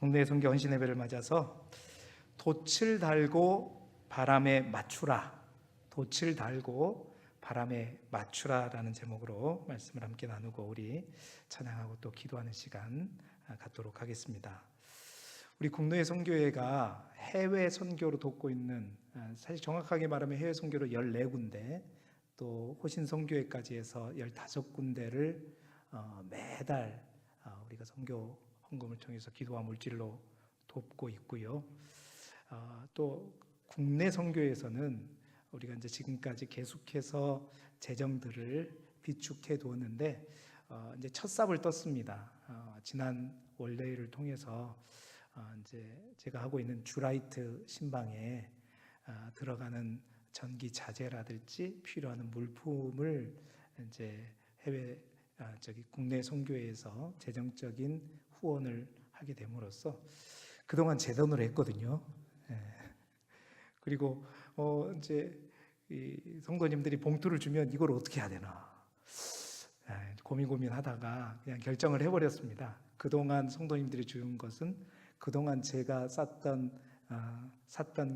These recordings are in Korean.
국내 선교 헌신 예배를 맞아서 돛을 달고 바람에 맞추라, 돛을 달고 바람에 맞추라라는 제목으로 말씀을 함께 나누고 우리 찬양하고 또 기도하는 시간 갖도록 하겠습니다. 우리 국내 선교회가 해외 선교로 돕고 있는, 사실 정확하게 말하면 해외 선교로 14군데, 또 호신 선교회까지 해서 15군데를 매달 우리가 선교 헌금을 통해서 기도와 물질로 돕고 있고요. 또 국내 선교에서는 우리가 이제 지금까지 계속해서 재정들을 비축해 두었는데 이제 첫 삽을 떴습니다. 지난 원래일을 통해서 이제 제가 하고 있는 주라이트 신방에 들어가는 전기 자재라든지 필요한 물품을 이제 국내 선교회에서 재정적인 후원을 하게 됨으로써 그동안 제 돈으로 했거든요. 그리고 이제 이 성도님들이 봉투를 주면 이걸 어떻게 해야 되나 고민하다가 그냥 결정을 해버렸습니다. 그동안 성도님들이 준 것은 그동안 제가 샀던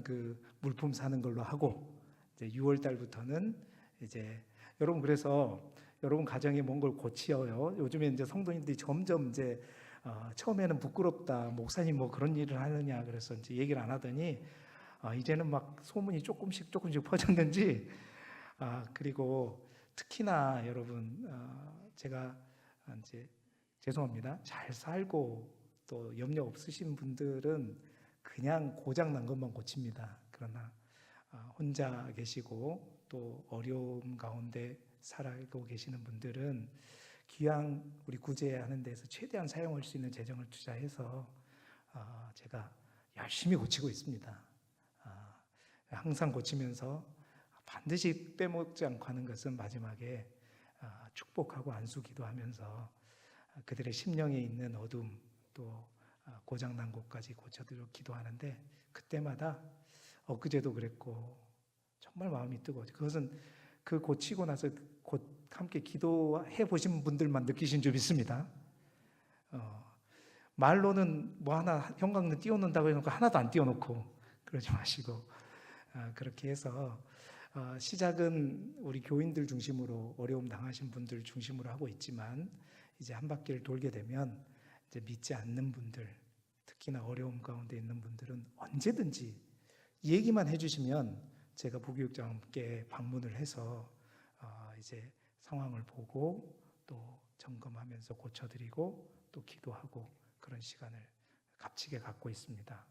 그 물품 사는 걸로 하고, 이제 6월 달부터는 이제 여러분, 그래서 여러분 가정에 뭔 걸 고치어요. 요즘에 이제 성도님들이 점점 이제 처음에는 부끄럽다, 목사님 뭐 그런 일을 하느냐 그래서 이제 얘기를 안 하더니 이제는 막 소문이 조금씩 퍼졌는지, 그리고 특히나 여러분, 제가 이제 죄송합니다, 잘 살고 또 염려 없으신 분들은 그냥 고장 난 것만 고칩니다. 그러나 혼자 계시고 또 어려움 가운데 살아가고 계시는 분들은 기왕 우리 구제하는 데서 최대한 사용할 수 있는 재정을 투자해서 제가 열심히 고치고 있습니다. 항상 고치면서 반드시 빼먹지 않고 하는 것은 마지막에 축복하고 안수 기도하면서 그들의 심령에 있는 어둠, 또 고장난 곳까지 고쳐드리고 기도하는데, 그때마다 엊그제도 그랬고 정말 마음이 뜨거워요. 그것은 그 고치고 나서 곧 함께 기도해 보신 분들만 느끼신 줄 믿습니다. 말로는 뭐 하나 형광등 띄워놓는다고 해놓고 하나도 안 띄워놓고 그러지 마시고, 그렇게 해서 시작은 우리 교인들 중심으로, 어려움 당하신 분들 중심으로 하고 있지만, 이제 한 바퀴를 돌게 되면 이제 믿지 않는 분들, 특히나 어려움 가운데 있는 분들은 언제든지 얘기만 해주시면 제가 부교육자와 함께 방문을 해서 이제 상황을 보고 또 점검하면서 고쳐드리고 또 기도하고 그런 시간을 값지게 갖고 있습니다.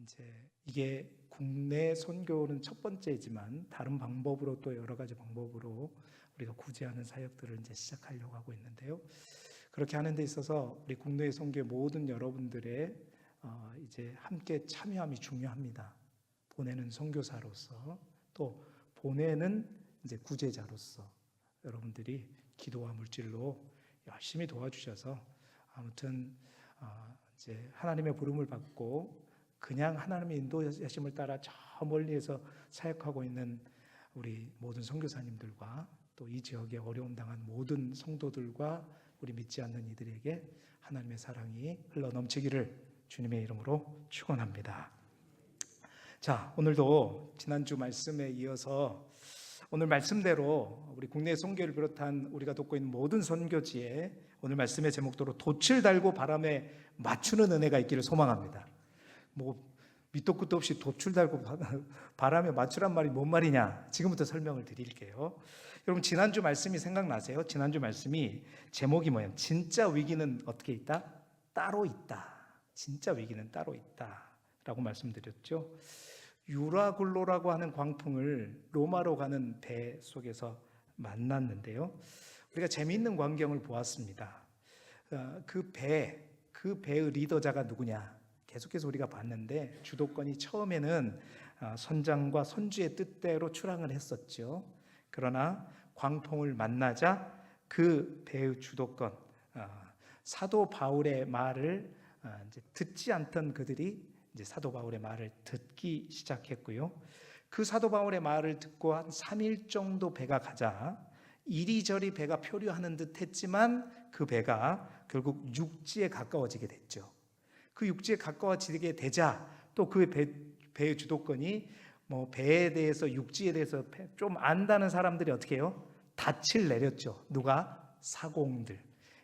이제 이게 국내 선교는 첫 번째지만 다른 방법으로 또 여러 가지 방법으로 우리가 구제하는 사역들을 이제 시작하려고 하고 있는데요. 그렇게 하는 데 있어서 우리 국내 선교의 모든 여러분들의 이제 함께 참여함이 중요합니다. 보내는 선교사로서, 또 보내는 이제 구제자로서 여러분들이 기도와 물질로 열심히 도와주셔서 아무튼 이제 하나님의 부름을 받고 그냥 하나님의 인도하심을 따라 저 멀리에서 사역하고 있는 우리 모든 선교사님들과 또 이 지역에 어려움 당한 모든 성도들과 우리 믿지 않는 이들에게 하나님의 사랑이 흘러넘치기를 주님의 이름으로 축원합니다. 자, 오늘도 지난주 말씀에 이어서 오늘 말씀대로 우리 국내 선교를 비롯한 우리가 돕고 있는 모든 선교지에 오늘 말씀의 제목대로 돛을 달고 바람에 맞추는 은혜가 있기를 소망합니다. 뭐 밑도 끝도 없이 돛을 달고 바람에 맞추란 말이 뭔 말이냐, 지금부터 설명을 드릴게요. 여러분, 지난주 말씀이 생각나세요? 지난주 말씀이 제목이 뭐예요? 진짜 위기는 어떻게 있다? 따로 있다. 진짜 위기는 따로 있다 라고 말씀드렸죠. 유라굴로라고 하는 광풍을 로마로 가는 배 속에서 만났는데요, 우리가 재미있는 광경을 보았습니다. 그 배의 리더자가 누구냐, 계속해서 우리가 봤는데, 주도권이 처음에는 선장과 선주의 뜻대로 출항을 했었죠. 그러나 광풍을 만나자 그 배의 주도권, 사도 바울의 말을 이제 듣지 않던 그들이 이제 사도 바울의 말을 듣기 시작했고요. 그 사도 바울의 말을 듣고 한 3일 정도 배가 가자 이리저리 배가 표류하는 듯 했지만 그 배가 결국 육지에 가까워지게 됐죠. 그 육지에 가까워지게 되자 또 그 배의 주도권이 뭐 배에 대해서 육지에 대해서 좀 안다는 사람들이 어떻게 해요? 닻을 내렸죠. 누가? 사공들.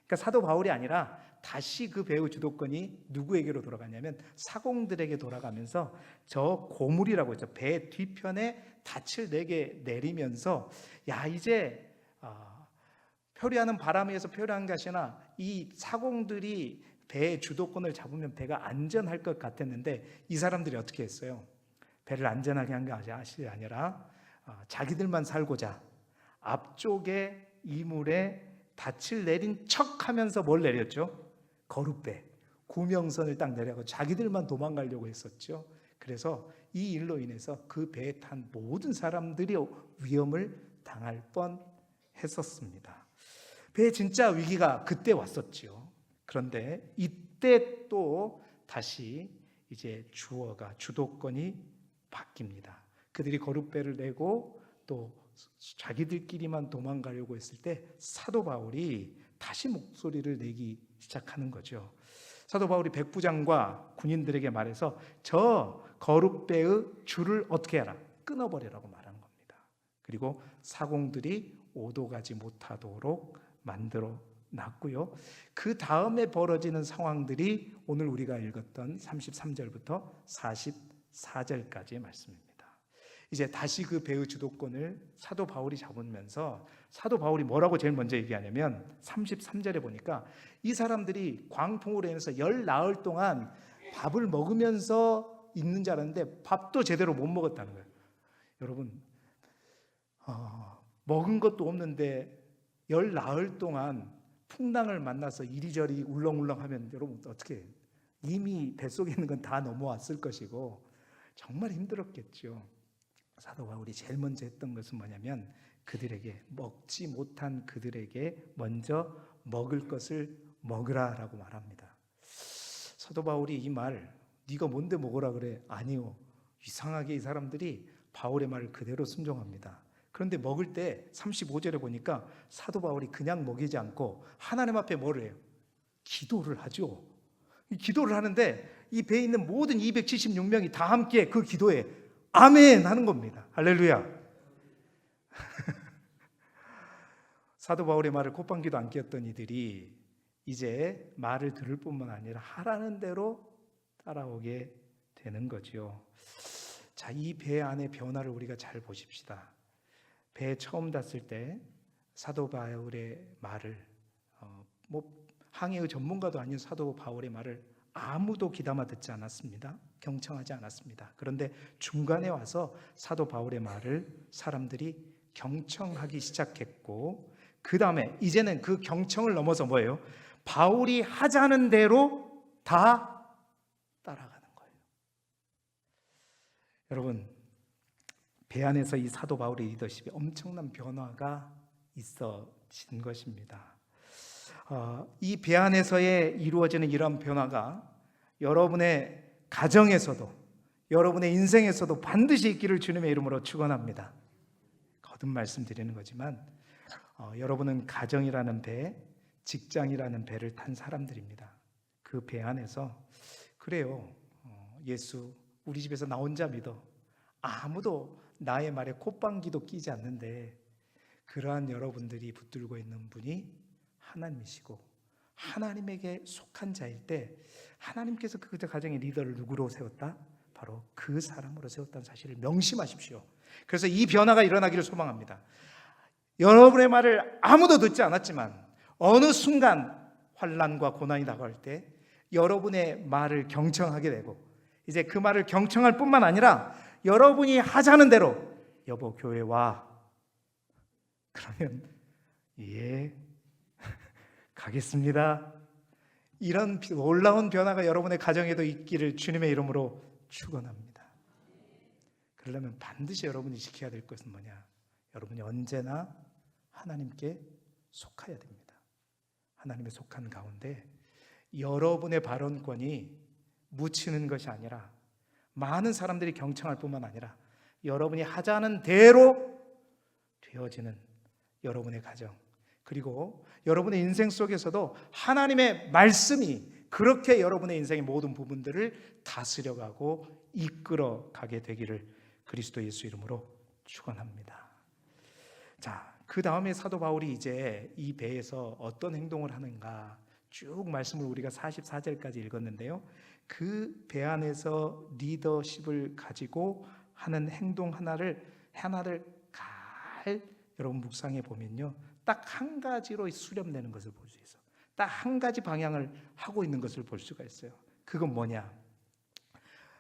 그러니까 사도 바울이 아니라 다시 그 배의 주도권이 누구에게로 돌아가냐면 사공들에게 돌아가면서 저 고물이라고 했죠. 배 뒤편에 닻을 4개 내리면서 야 이제 표류하는 바람에 의해서 표류한 것이나 이 사공들이 배의 주도권을 잡으면 배가 안전할 것 같았는데 이 사람들이 어떻게 했어요? 배를 안전하게 한 것이 아니라 자기들만 살고자 앞쪽에 이물에 닻을 내린 척하면서 뭘 내렸죠? 거룻배, 구명선을 딱 내려고 자기들만 도망가려고 했었죠. 그래서 이 일로 인해서 그 배에 탄 모든 사람들이 위험을 당할 뻔했었습니다. 배의 진짜 위기가 그때 왔었죠. 그런데 이때 또 다시 이제 주도권이 바뀝니다. 그들이 거룻배를 내고 또 자기들끼리만 도망가려고 했을 때 사도 바울이 다시 목소리를 내기 시작하는 거죠. 사도 바울이 백부장과 군인들에게 말해서 저 거룻배의 줄을 어떻게 해라? 끊어버리라고 말한 겁니다. 그리고 사공들이 오도가지 못하도록 만들어 놨고요. 그 다음에 벌어지는 상황들이 오늘 우리가 읽었던 33절부터 44절까지의 말씀입니다. 이제 다시 그 배의 주도권을 사도 바울이 잡으면서 사도 바울이 뭐라고 제일 먼저 얘기하냐면 33절에 보니까 이 사람들이 광풍으로 인해서 열 나흘 동안 밥을 먹으면서 있는 줄 알았는데 밥도 제대로 못 먹었다는 거예요. 여러분 먹은 것도 없는데 열 나흘 동안 풍랑을 만나서 이리저리 울렁울렁하면 여러분 어떻게 해요? 이미 뱃속에 있는 건 다 넘어왔을 것이고 정말 힘들었겠죠. 사도 바울이 제일 먼저 했던 것은 뭐냐면 그들에게 먹지 못한 그들에게 먼저 먹을 것을 먹으라라고 말합니다. 사도 바울이 이 말 네가 뭔데 먹으라 그래? 아니요. 이상하게 이 사람들이 바울의 말을 그대로 순종합니다. 그런데 먹을 때 35절에 보니까 사도 바울이 그냥 먹이지 않고 하나님 앞에 뭐를 해요? 기도를 하죠. 기도를 하는데 이 배에 있는 모든 276명이 다 함께 그 기도에 아멘 하는 겁니다. 할렐루야. 사도 바울의 말을 콧방귀도 안 뀌었던 이들이 이제 말을 들을 뿐만 아니라 하라는 대로 따라오게 되는 거죠. 자, 이 배 안의 변화를 우리가 잘 보십시다. 배에 처음 탔을 때 사도 바울의 말을 항해의 전문가도 아닌 사도 바울의 말을 아무도 귀담아 듣지 않았습니다. 경청하지 않았습니다. 그런데 중간에 와서 사도 바울의 말을 사람들이 경청하기 시작했고 그 다음에 이제는 그 경청을 넘어서 뭐예요? 바울이 하자는 대로 다 따라가는 거예요. 여러분 배 안에서 이 사도 바울의 리더십에 엄청난 변화가 있어진 것입니다. 이 배 안에서의 이루어지는 이런 변화가 여러분의 가정에서도 여러분의 인생에서도 반드시 있기를 주님의 이름으로 축원합니다. 거듭 말씀드리는 거지만 여러분은 가정이라는 배, 직장이라는 배를 탄 사람들입니다. 그 배 안에서 그래요. 예수 우리 집에서 나 혼자 믿어. 아무도 나의 말에 콧방귀도 끼지 않는데 그러한 여러분들이 붙들고 있는 분이 하나님이시고 하나님에게 속한 자일 때 하나님께서 그 가정의 리더를 누구로 세웠다? 바로 그 사람으로 세웠다는 사실을 명심하십시오. 그래서 이 변화가 일어나기를 소망합니다. 여러분의 말을 아무도 듣지 않았지만 어느 순간 환난과 고난이 다가올 때 여러분의 말을 경청하게 되고 이제 그 말을 경청할 뿐만 아니라 여러분이 하자는 대로 여보 교회 와 그러면 예 가겠습니다. 이런 놀라운 변화가 여러분의 가정에도 있기를 주님의 이름으로 축원합니다. 그러려면 반드시 여러분이 지켜야 될 것은 뭐냐? 여러분이 언제나 하나님께 속해야 됩니다. 하나님에 속한 가운데 여러분의 발언권이 묻히는 것이 아니라 많은 사람들이 경청할 뿐만 아니라 여러분이 하자는 대로 되어지는 여러분의 가정 그리고 여러분의 인생 속에서도 하나님의 말씀이 그렇게 여러분의 인생의 모든 부분들을 다스려가고 이끌어가게 되기를 그리스도 예수 이름으로 축원합니다. 자, 그 다음에 사도 바울이 이제 이 배에서 어떤 행동을 하는가 쭉 말씀을 우리가 44절까지 읽었는데요. 그 배 안에서 리더십을 가지고 하는 행동 하나를 여러분 묵상해 보면요, 딱 한 가지로 수렴되는 것을 볼 수 있어요. 딱 한 가지 방향을 하고 있는 것을 볼 수가 있어요. 그건 뭐냐?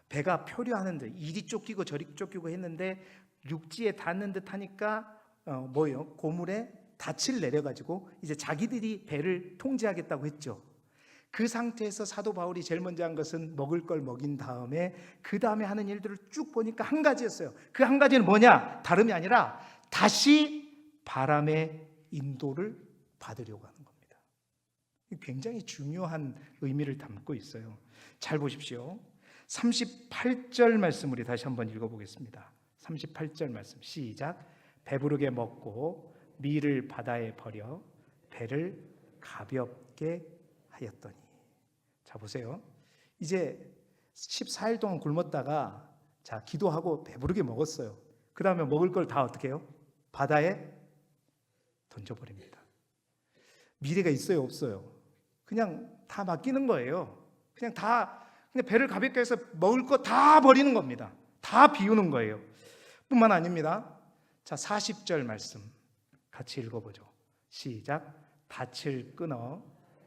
배가 표류하는데 이리 쫓기고 저리 쫓기고 했는데 육지에 닿는 듯 하니까 뭐예요? 고물에 닻을 내려가지고 이제 자기들이 배를 통제하겠다고 했죠. 그 상태에서 사도 바울이 제일 먼저 한 것은 먹을 걸 먹인 다음에 그 다음에 하는 일들을 쭉 보니까 한 가지였어요. 그 한 가지는 뭐냐? 다름이 아니라 다시 바람의 인도를 받으려고 하는 겁니다. 굉장히 중요한 의미를 담고 있어요. 잘 보십시오. 38절 말씀 우리 다시 한번 읽어보겠습니다. 38절 말씀 시작. 배부르게 먹고 밀을 바다에 버려 배를 가볍게 하였더니. 자 보세요. 이제 14일 동안 굶었다가 자 기도하고 배부르게 먹었어요. 그 다음에 먹을 걸 다 어떻게 해요? 바다에 던져버립니다. 미래가 있어요 없어요? 그냥 다 맡기는 거예요. 그냥 배를 가볍게 해서 먹을 거 다 버리는 겁니다. 다 비우는 거예요. 뿐만 아닙니다. 자 40절 말씀 같이 읽어보죠. 시작. 닻을 끊어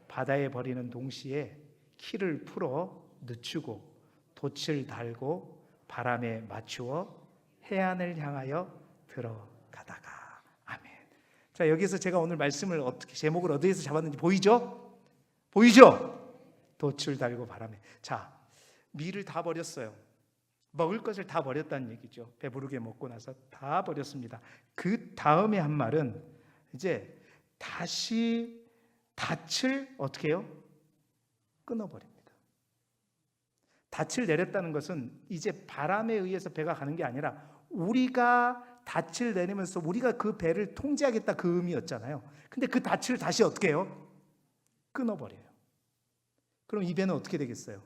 바다에 버리는 동시에 키를 풀어 늦추고 돛을 달고 바람에 맞추어 해안을 향하여 들어가다가. 아멘. 자 여기서 제가 오늘 말씀을 어떻게 제목을 어디에서 잡았는지 보이죠? 보이죠? 돛을 달고 바람에. 자 밀을 다 버렸어요. 먹을 것을 다 버렸다는 얘기죠. 배부르게 먹고 나서 다 버렸습니다. 그 다음에 한 말은 이제 다시 닻을 어떻게 해요? 끊어버립니다. 닻을 내렸다는 것은 이제 바람에 의해서 배가 가는 게 아니라 우리가 닻을 내리면서 우리가 그 배를 통제하겠다 그 의미였잖아요. 근데 그 닻을 다시 어떻게 해요? 끊어버려요. 그럼 이 배는 어떻게 되겠어요?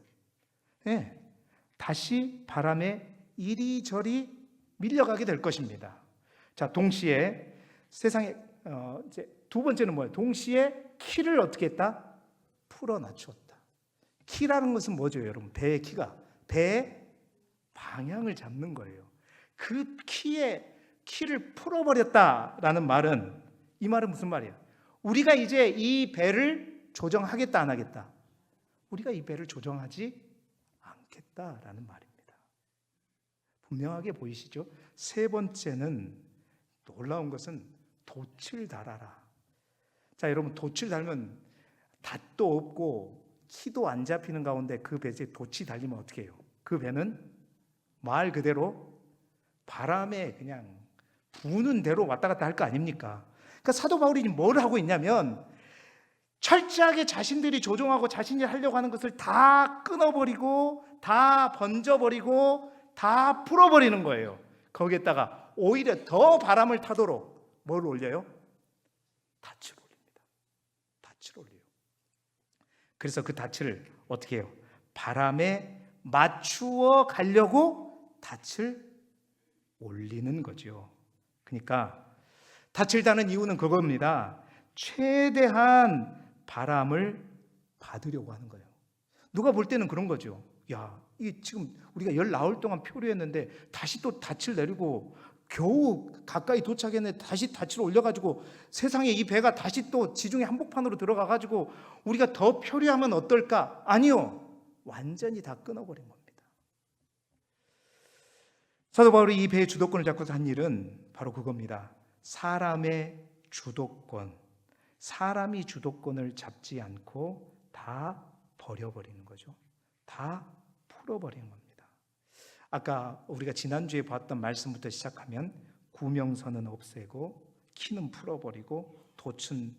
네, 다시 바람에 이리저리 밀려가게 될 것입니다. 자, 동시에 세상에 이제 두 번째는 뭐예요? 동시에 키를 어떻게 했다? 풀어 낮췄다. 키라는 것은 뭐죠, 여러분? 배의 키가 배의 방향을 잡는 거예요. 그 키를 풀어버렸다라는 말은 이 말은 무슨 말이야? 우리가 이제 이 배를 조정하겠다 안 하겠다? 우리가 이 배를 조정하지 않겠다라는 말입니다. 분명하게 보이시죠? 세 번째는 놀라운 것은 돛을 달아라. 자 여러분 돛을 달면 닷도 없고 키도 안 잡히는 가운데 그 배에 돛이 달리면 어떻게 해요? 그 배는 말 그대로 바람에 그냥 부는 대로 왔다 갔다 할 거 아닙니까? 그러니까 사도 바울이 뭘 하고 있냐면 철저하게 자신들이 조종하고 자신이 하려고 하는 것을 다 끊어버리고 다 번져버리고 다 풀어버리는 거예요. 거기에다가 오히려 더 바람을 타도록 뭘 올려요? 닻을 올립니다. 닻을 올려요. 그래서 그 닻을 어떻게 해요? 바람에 맞추어 가려고 닻을 올리는 거죠. 그러니까 닻을 다는 이유는 그겁니다. 최대한 바람을 받으려고 하는 거예요. 누가 볼 때는 그런 거죠. 야, 이게 지금 우리가 19일 동안 표류했는데 다시 또 닻을 내리고 겨우 가까이 도착했는데 다시 닻을 올려가지고 세상에 이 배가 다시 또 지중해 한복판으로 들어가가지고 우리가 더 표류하면 어떨까? 아니요. 완전히 다 끊어버린 겁니다. 사도 바울이 이 배의 주도권을 잡고서 한 일은 바로 그겁니다. 사람의 주도권, 사람이 주도권을 잡지 않고 다 버려버리는 거죠. 다 풀어버리는 겁니다. 아까 우리가 지난주에 봤던 말씀부터 시작하면 구명선은 없애고 키는 풀어버리고 돛은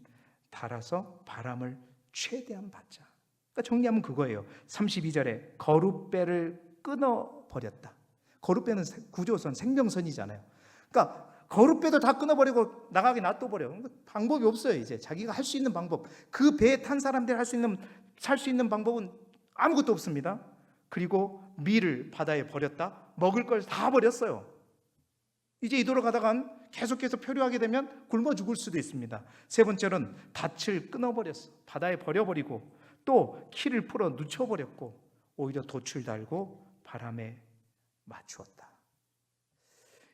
달아서 바람을 최대한 받자. 그러니까 정리하면 그거예요. 32절에 거룻배를 끊어버렸다. 거룻배는 구조선, 생명선이잖아요. 그러니까 거룻배도 다 끊어버리고 나가게 놔둬버려. 방법이 없어요. 이제 자기가 할 수 있는 방법, 그 배에 탄 사람들이 할 수 있는 살 수 있는 방법은 아무것도 없습니다. 그리고 밀을 바다에 버렸다. 먹을 걸 다 버렸어요. 이제 이대로 가다간 계속해서 표류하게 되면 굶어 죽을 수도 있습니다. 세 번째로는 닻을 끊어버렸어. 바다에 버려버리고 또 키를 풀어 늦춰버렸고 오히려 돛을 달고 바람에 맞추었다.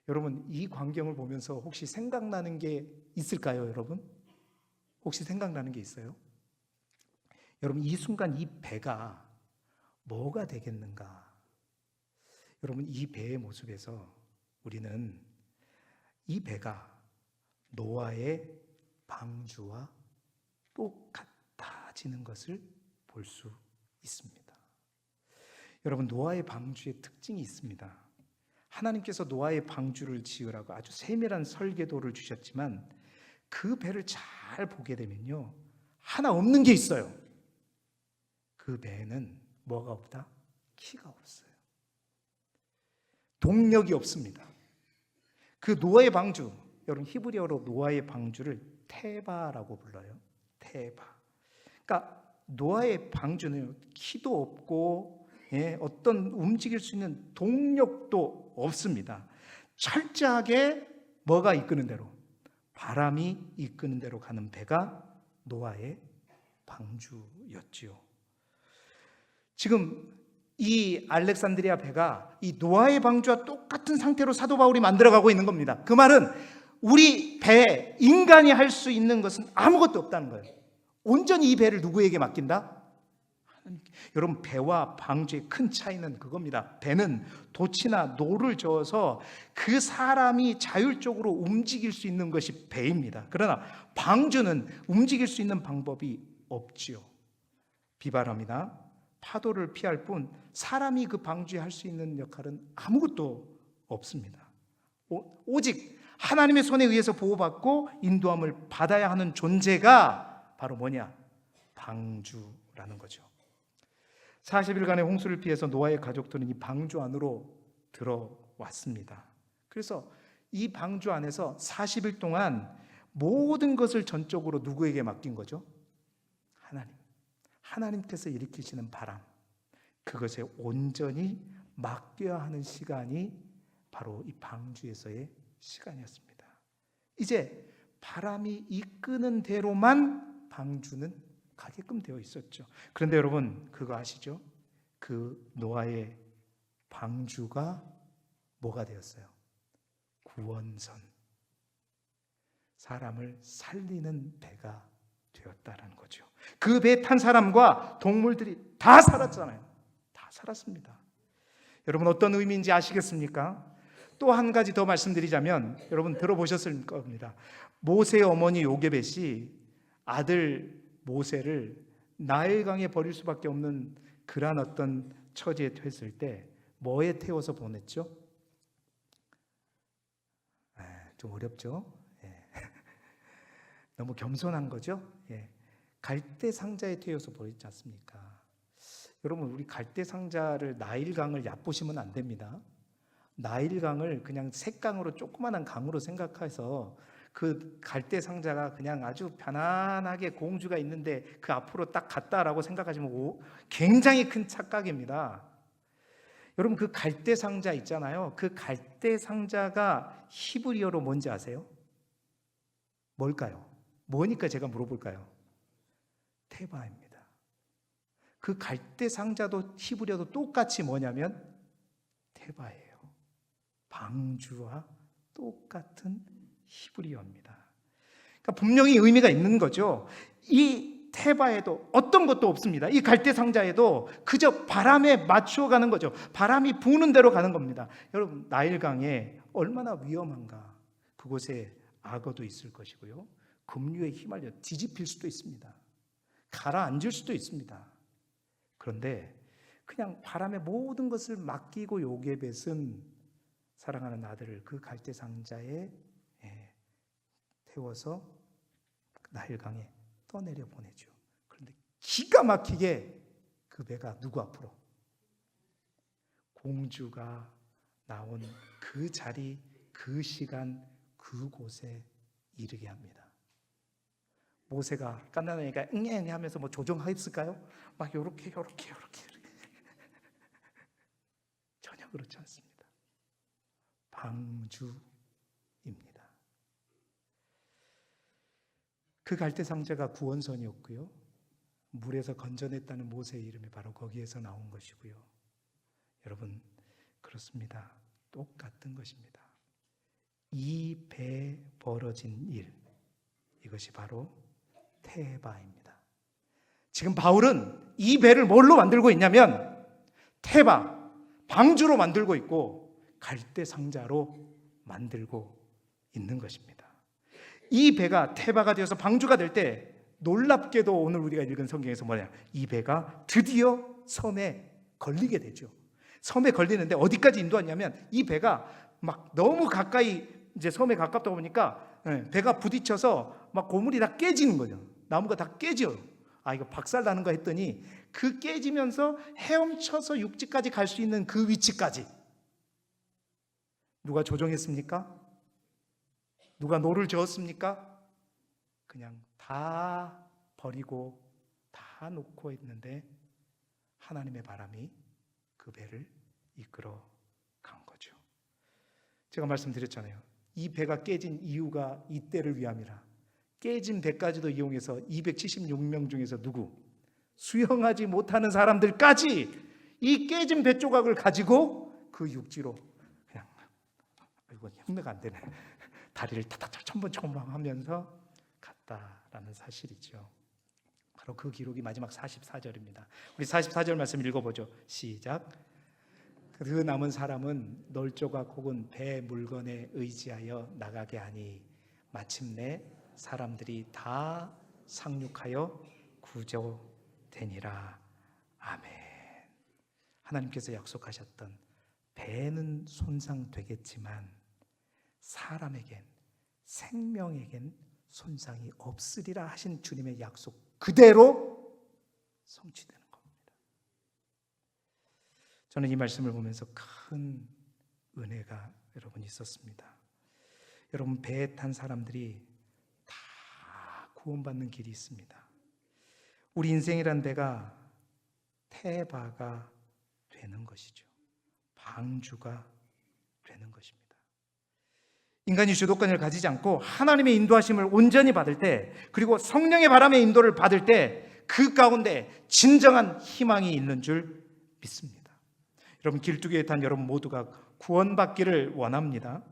여러분, 이 광경을 보면서 혹시 생각나는 게 있을까요, 여러분? 혹시 생각나는 게 있어요? 여러분, 이 순간 이 배가 뭐가 되겠는가? 여러분, 이 배의 모습에서 우리는 이 배가 노아의 방주와 똑같아지는 것을 볼 수 있습니다. 여러분, 노아의 방주의 특징이 있습니다. 하나님께서 노아의 방주를 지으라고 아주 세밀한 설계도를 주셨지만 그 배를 잘 보게 되면요, 하나 없는 게 있어요. 그 배에는 뭐가 없다? 키가 없어요. 동력이 없습니다. 그 노아의 방주, 여러분 히브리어로 노아의 방주를 테바라고 불러요. 테바. 그러니까 노아의 방주는 키도 없고 어떤 움직일 수 있는 동력도 없습니다. 철저하게 뭐가 이끄는 대로, 바람이 이끄는 대로 가는 배가 노아의 방주였지요. 지금 이 알렉산드리아 배가 이 노아의 방주와 똑같은 상태로 사도 바울이 만들어가고 있는 겁니다. 그 말은 우리 배, 인간이 할 수 있는 것은 아무것도 없다는 거예요. 온전히 이 배를 누구에게 맡긴다? 하나님께. 여러분, 배와 방주의 큰 차이는 그겁니다. 배는 돛이나 노를 저어서 그 사람이 자율적으로 움직일 수 있는 것이 배입니다. 그러나 방주는 움직일 수 있는 방법이 없지요. 비바람이나 파도를 피할 뿐 사람이 그 방주에 할 수 있는 역할은 아무것도 없습니다. 오직 하나님의 손에 의해서 보호받고 인도함을 받아야 하는 존재가 바로 뭐냐? 방주라는 거죠. 40일간의 홍수를 피해서 노아의 가족들은 이 방주 안으로 들어왔습니다. 그래서 이 방주 안에서 40일 동안 모든 것을 전적으로 누구에게 맡긴 거죠? 하나님. 하나님께서 일으키시는 바람, 그것에 온전히 맡겨야 하는 시간이 바로 이 방주에서의 시간이었습니다. 이제 바람이 이끄는 대로만 방주는 가게끔 되어 있었죠. 그런데 여러분, 그거 아시죠? 그 노아의 방주가 뭐가 되었어요? 구원선, 사람을 살리는 배가 되었다라는 거죠. 그 배에 탄 사람과 동물들이 다 살았잖아요. 다 살았습니다. 여러분, 어떤 의미인지 아시겠습니까? 또 한 가지 더 말씀드리자면, 여러분 들어보셨을 겁니다. 모세의 어머니 요게벳이 아들 모세를 나일강에 버릴 수밖에 없는 그러한 어떤 처지에 됐을 때 뭐에 태워서 보냈죠? 좀 어렵죠? 너무 겸손한 거죠? 갈대 상자에 태워서 버리지 않습니까? 여러분, 우리 갈대 상자를 나일강을 얕보시면 안 됩니다. 나일강을 그냥 색강으로 조그만한 강으로 생각해서 그 갈대 상자가 그냥 아주 편안하게 공주가 있는데 그 앞으로 딱 갔다라고 생각하시면 굉장히 큰 착각입니다. 여러분, 그 갈대 상자 있잖아요. 그 갈대 상자가 히브리어로 뭔지 아세요? 뭘까요? 뭐니까 제가 물어볼까요? 테바입니다. 그 갈대 상자도 히브리어도 똑같이 뭐냐면 테바예요. 방주와 똑같은 히브리어입니다. 그러니까 분명히 의미가 있는 거죠. 이 테바에도 어떤 것도 없습니다. 이 갈대 상자에도 그저 바람에 맞추어 가는 거죠. 바람이 부는 대로 가는 겁니다. 여러분, 나일강에 얼마나 위험한가. 그곳에 악어도 있을 것이고요, 급류에 휘말려 뒤집힐 수도 있습니다. 가라앉을 수도 있습니다. 그런데 그냥 바람에 모든 것을 맡기고 요게벳은 사랑하는 아들을 그 갈대 상자에 태워서 나일강에 떠내려 보내죠. 그런데 기가 막히게 그 배가 누구 앞으로? 공주가 나온 그 자리, 그 시간, 그곳에 이르게 합니다. 모세가 갓난아기가 응애 하면서 뭐 조종했을까요? 막 요렇게 전혀 그렇지 않습니다. 방주입니다. 그 갈대상자가 구원선이었고요, 물에서 건져냈다는 모세의 이름이 바로 거기에서 나온 것이고요. 여러분, 그렇습니다. 똑같은 것입니다. 이 배에 벌어진 일, 이것이 바로 테바입니다. 지금 바울은 이 배를 뭘로 만들고 있냐면 테바, 방주로 만들고 있고 갈대상자로 만들고 있는 것입니다. 이 배가 테바가 되어서 방주가 될 때 놀랍게도 오늘 우리가 읽은 성경에서 뭐냐, 이 배가 드디어 섬에 걸리게 되죠. 섬에 걸리는데 어디까지 인도하냐면 이 배가 막 너무 가까이 이제 섬에 가깝다 보니까 배가 부딪혀서 막 고물이 다 깨지는 거죠. 나무가 다 깨져요. 이거 박살나는 거 했더니 그 깨지면서 헤엄쳐서 육지까지 갈 수 있는 그 위치까지 누가 조종했습니까? 누가 노를 저었습니까? 그냥 다 버리고 다 놓고 있는데 하나님의 바람이 그 배를 이끌어 간 거죠. 제가 말씀드렸잖아요. 이 배가 깨진 이유가 이때를 위함이라. 깨진 배까지도 이용해서 276명 중에서 누구? 수영하지 못하는 사람들까지 이 깨진 배 조각을 가지고 그 육지로 그냥, 이건 흉내가 안 되네, 다리를 타닥 첨벙첨벙하면서 갔다라는 사실이죠. 바로 그 기록이 마지막 44절입니다. 우리 44절 말씀 읽어보죠. 시작. 그 남은 사람은 널조각 혹은 배 물건에 의지하여 나가게 하니 마침내 사람들이 다 상륙하여 구조되니라. 아멘. 하나님께서 약속하셨던 배는 손상되겠지만 사람에겐, 생명에겐 손상이 없으리라 하신 주님의 약속 그대로 성취되는 겁니다. 저는 이 말씀을 보면서 큰 은혜가 여러분 있었습니다. 여러분, 배에 탄 사람들이 다 구원받는 길이 있습니다. 우리 인생이란 배가 테바가 되는 것이죠. 방주가 되는 것입니다. 인간이 주도권을 가지지 않고 하나님의 인도하심을 온전히 받을 때, 그리고 성령의 바람의 인도를 받을 때 그 가운데 진정한 희망이 있는 줄 믿습니다. 여러분, 길두개에 탄 여러분 모두가 구원받기를 원합니다.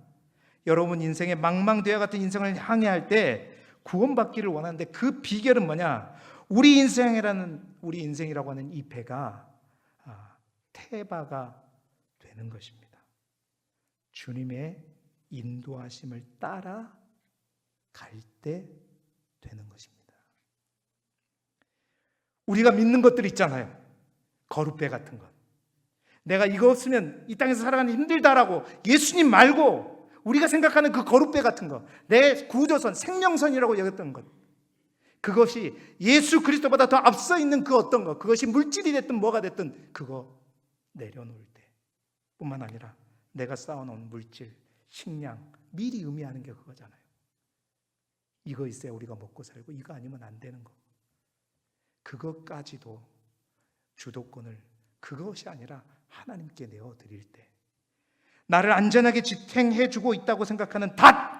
여러분 인생의 망망대화 같은 인생을 향해 할 때 구원받기를 원하는데 그 비결은 뭐냐? 우리 인생이라고 하는 이 배가 테바가 되는 것입니다. 주님의 인도하심을 따라 갈 때 되는 것입니다. 우리가 믿는 것들 있잖아요. 거룻배 같은 것. 내가 이거 없으면 이 땅에서 살아가는 힘들다라고 예수님 말고 우리가 생각하는 그 거룻배 같은 것, 내 구조선, 생명선이라고 여겼던 것, 그것이 예수 그리스도보다 더 앞서 있는 그 어떤 것, 그것이 물질이 됐든 뭐가 됐든 그거 내려놓을 때 뿐만 아니라 내가 쌓아놓은 물질, 식량, 미리 의미하는 게 그거잖아요. 이거 있어야 우리가 먹고 살고 이거 아니면 안 되는 거. 그것까지도 주도권을 그것이 아니라 하나님께 내어드릴 때, 나를 안전하게 지탱해주고 있다고 생각하는 닷,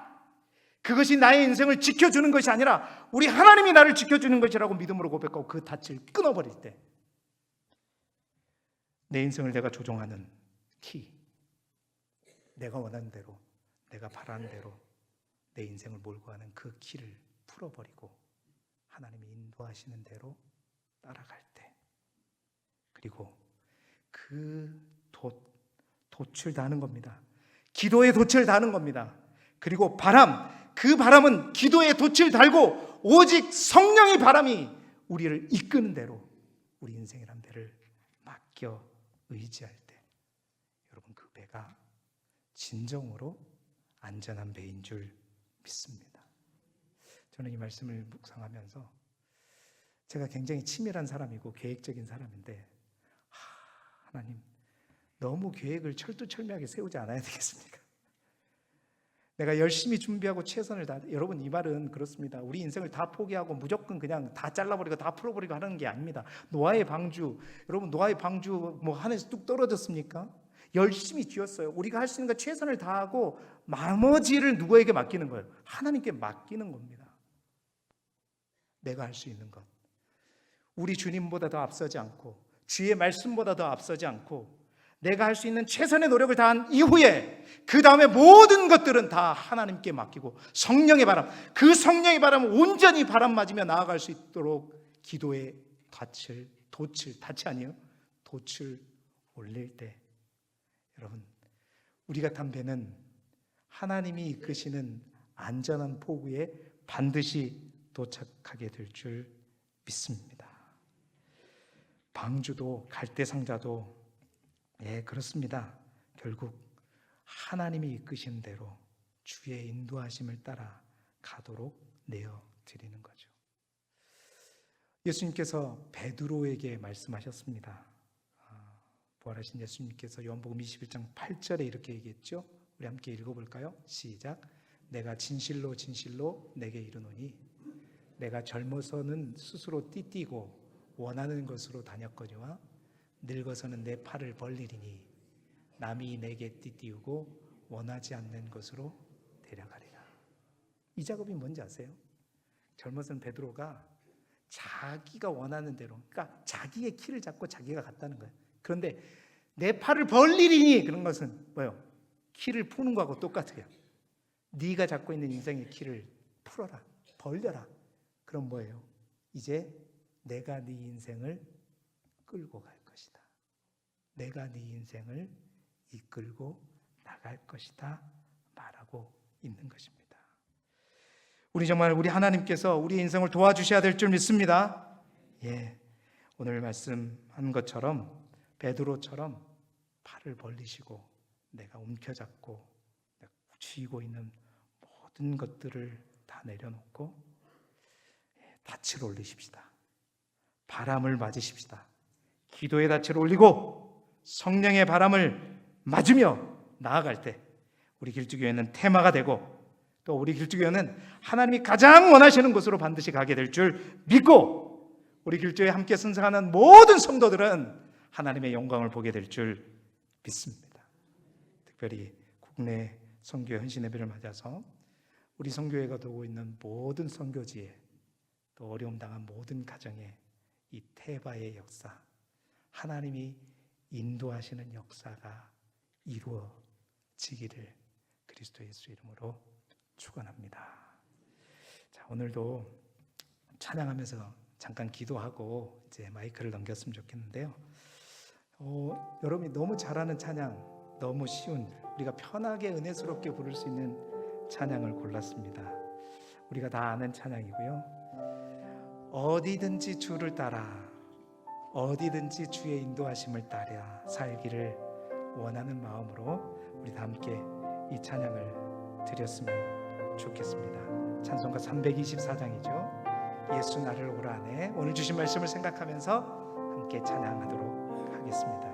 그것이 나의 인생을 지켜주는 것이 아니라 우리 하나님이 나를 지켜주는 것이라고 믿음으로 고백하고 그 닷을 끊어버릴 때, 내 인생을 내가 조종하는 키, 내가 원하는 대로, 내가 바라는 대로 내 인생을 몰고 가는 그 키를 풀어버리고 하나님이 인도하시는 대로 따라갈 때, 그리고 그 돛을 다는 겁니다. 기도의 돛을 다는 겁니다. 그리고 그 바람은 기도의 돛을 달고 오직 성령의 바람이 우리를 이끄는 대로 우리 인생이란 배를 맡겨 의지할 때, 여러분 그 배가 진정으로 안전한 배인 줄 믿습니다. 저는 이 말씀을 묵상하면서 제가 굉장히 치밀한 사람이고 계획적인 사람인데, 하나님, 너무 계획을 철두철미하게 세우지 않아야 되겠습니까? 내가 열심히 준비하고 최선을 다. 여러분, 이 말은 그렇습니다. 우리 인생을 다 포기하고 무조건 그냥 다 잘라버리고 다 풀어버리고 하는 게 아닙니다. 노아의 방주, 여러분, 노아의 방주 뭐 하늘에서 뚝 떨어졌습니까? 열심히 지었어요. 우리가 할 수 있는 거 최선을 다하고 나머지를 누구에게 맡기는 거예요? 하나님께 맡기는 겁니다. 내가 할 수 있는 것, 우리 주님보다 더 앞서지 않고 주의 말씀보다 더 앞서지 않고 내가 할 수 있는 최선의 노력을 다한 이후에 그 다음에 모든 것들은 다 하나님께 맡기고 성령의 바람, 그 성령의 바람을 온전히 바람 맞으며 나아갈 수 있도록 기도의 돛을 올릴 때, 여러분, 우리가 탄 배는 하나님이 이끄시는 안전한 포구에 반드시 도착하게 될 줄 믿습니다. 방주도 갈대상자도 그렇습니다. 결국 하나님이 이끄신 대로 주의 인도하심을 따라 가도록 내어드리는 거죠. 예수님께서 베드로에게 말씀하셨습니다. 부활하신 예수님께서 요한복음 21장 8절에 이렇게 얘기했죠. 우리 함께 읽어볼까요? 시작. 내가 진실로 진실로 내게 이르노니 내가 젊어서는 스스로 띠띠고 원하는 것으로 다녔거니와 늙어서는 내 팔을 벌리리니 남이 내게 띠띠우고 원하지 않는 것으로 데려가리라. 이 작업이 뭔지 아세요? 젊어서는 베드로가 자기가 원하는 대로, 그러니까 자기의 키를 잡고 자기가 갔다는 거예요. 그런데 내 팔을 벌리리니, 그런 것은 뭐예요? 키를 푸는 거하고 똑같아요. 네가 잡고 있는 인생의 키를 풀어라, 벌려라. 그럼 뭐예요? 이제 내가 네 인생을 끌고 갈 것이다. 내가 네 인생을 이끌고 나갈 것이다 말하고 있는 것입니다. 우리 정말 우리 하나님께서 우리 인생을 도와주셔야 될 줄 믿습니다. 오늘 말씀한 것처럼 베드로처럼 팔을 벌리시고 내가 움켜잡고 내가 쥐고 있는 모든 것들을 다 내려놓고 닻을 올리십시다. 바람을 맞으십시다. 기도의 닻을 올리고 성령의 바람을 맞으며 나아갈 때 우리 길주교회는 테마가 되고 또 우리 길주교회는 하나님이 가장 원하시는 곳으로 반드시 가게 될 줄 믿고 우리 길주교회에 함께 승성하는 모든 성도들은 하나님의 영광을 보게 될 줄 믿습니다. 특별히 국내 선교 헌신 예배를 맞아서 우리 선교회가 도우고 있는 모든 선교지에 또 어려움 당한 모든 가정에 이 태바의 역사, 하나님이 인도하시는 역사가 이루어지기를 그리스도 예수 이름으로 축원합니다. 자, 오늘도 찬양하면서 잠깐 기도하고 이제 마이크를 넘겼으면 좋겠는데요. 여러분이 너무 잘하는 찬양, 너무 쉬운, 우리가 편하게 은혜스럽게 부를 수 있는 찬양을 골랐습니다. 우리가 다 아는 찬양이고요. 어디든지 주를 따라, 어디든지 주의 인도하심을 따라 살기를 원하는 마음으로 우리 다 함께 이 찬양을 드렸으면 좋겠습니다. 찬송가 324장이죠. 예수 나를 오라네. 오늘 주신 말씀을 생각하면서 함께 찬양하도록 하겠습니다.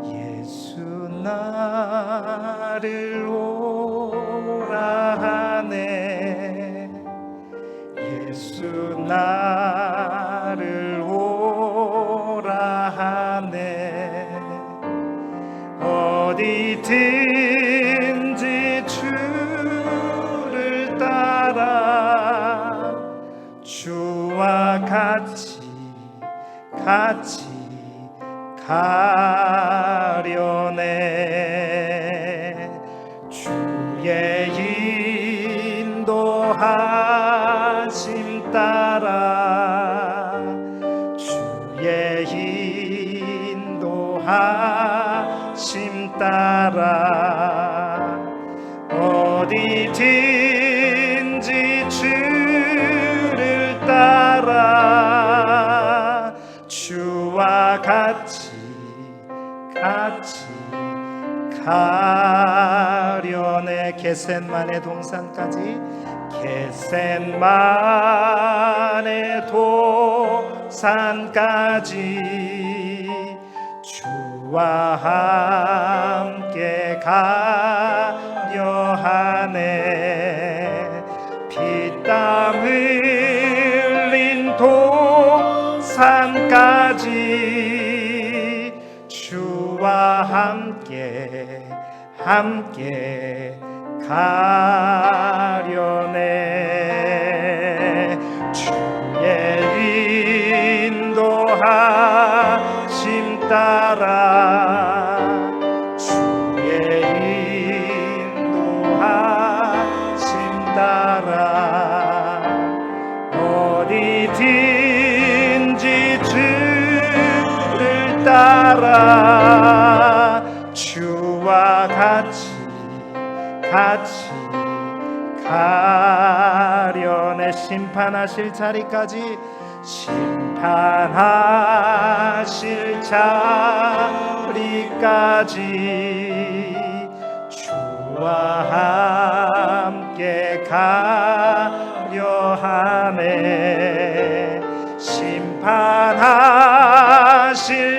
예수 나를 오라네. 예수 나를 오라네. 어디든지 주를 따라 주와 같이 가려네. 주의 인도하심 따라 주의 인도하심 따라 어디든지 주를 따라 주와 같이 가려네. 겟셋만의 동산까지, 겟셋만의 동산까지 주와 함께 가려 하네. 피땀 흘린 동산까지 주와 함께 가려네. 주의 인도하심 따라 주의 인도하심 따라 어디든지 주를 따라 주와 같이 가려내. 심판하실 자리까지 심판하실 자리까지 주와 함께 가려 하네. 심판하실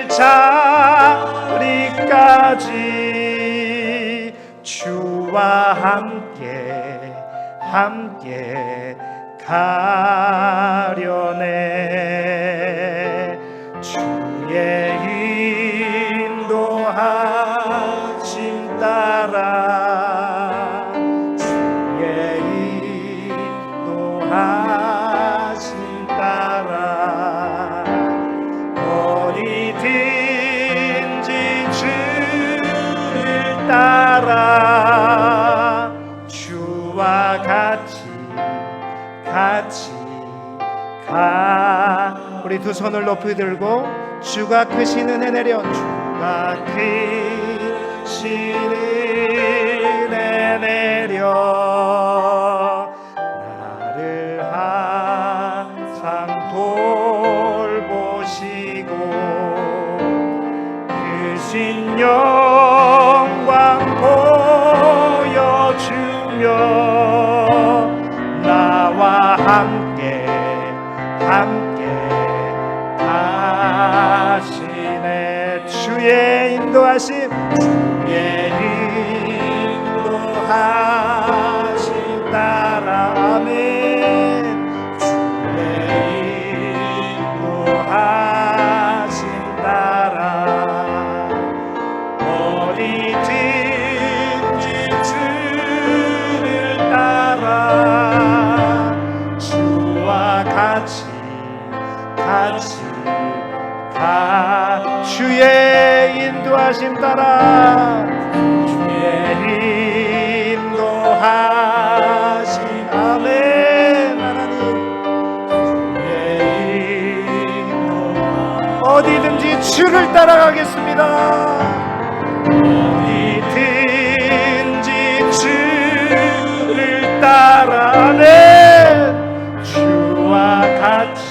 자리까지 주와 함께 가려네. 주의 인도하심 따라 주의 인도하심 따라 어디든지 주를 따라 주와 같이 가. 우리 두 손을 높이 들고 주가 크신 은혜 내려 주가 크신 은혜 내려 나를 항상 돌보시고 크신 영광 보여주며 나와 함께 가시네. 주의 인도하심 따라 아멘. 주의 인도하심 따라 어디든지 주를 따라 주와 같이 가. 주의 인도하심 따라 주의 인도하심 아멘. 하나님 주의 인도 어디든지 주를 따라가겠습니다. 어디든지 주를 따라 아멘. 주와 같이